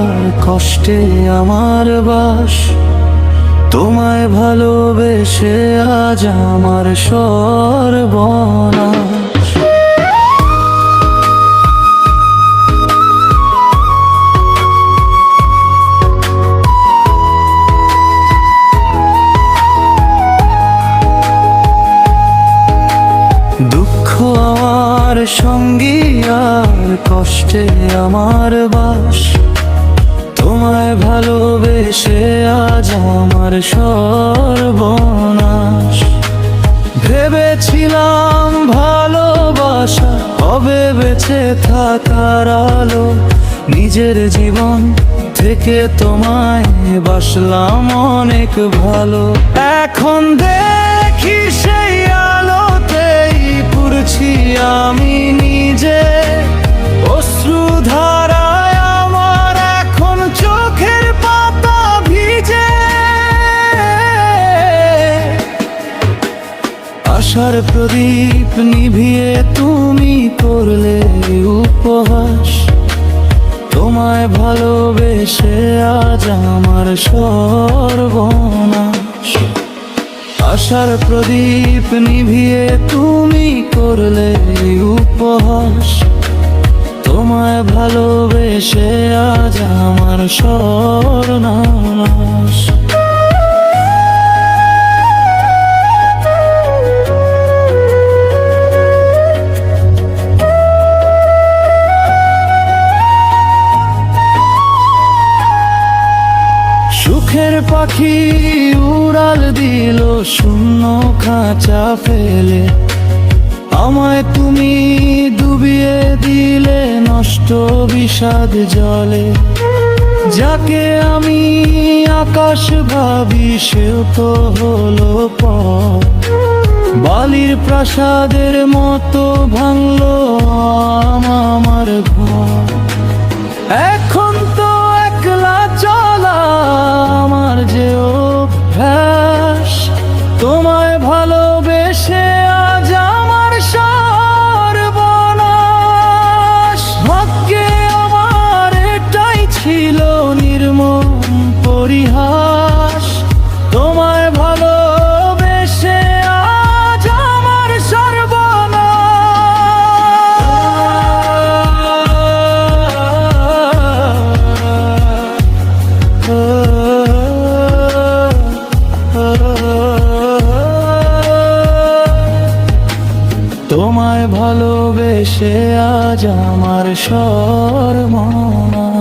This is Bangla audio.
আর কষ্টে আমার বাস, তোমায় ভালোবেসে আজ আমার সর্বনাশ। দুঃখ আমার সঙ্গী আর কষ্টে আমার বাস, তোমায় ভালোবেসে আজ আমার সর্বনাশ। ভেবেছিলাম ভালোবাসা হবে বেঁচে থাকার আলো, নিজের জীবন থেকে তোমায় বাসলাম অনেক ভালো। এখন দেখি সেই আলোতেই পুড়ছি আমি নিজে, অশ্রুধারায় আমার এখন চোখের পাতা ভিজে। আশার প্রদীপ নিভিয়ে তুমি করলে উপহাস, তোমায় ভালোবেসে আজ আমার সর্বনাশ। আশার প্রদীপ নিভিয়ে তুমি করলে উপহাস, তোমায় ভালোবেসে আজ আমার সর্বনাশ। সুখের পাখি উড়াল দিল শূন্য খাঁচা ফেলে, আমায় তুমি ডুবিয়ে দিলে নষ্ট বিষাদ জলে। যাকে আমি আকাশ ভাবি সেও তো হলো পথ, বালির প্রাসাদের মতো ভাঙলো আমার ঘর। এখন তো একলা চলা আমার যে অভ্যাস, তোমায় ভালোবেসে আজ আমার সর্বনাশ। ভাগ্যে আমার এটাই ছিল নির্মম পরিহাস, তোমায় ভালোবেসে আজ আমার তোমায় ভালোবেসে আজ আমার সর্বনাশ।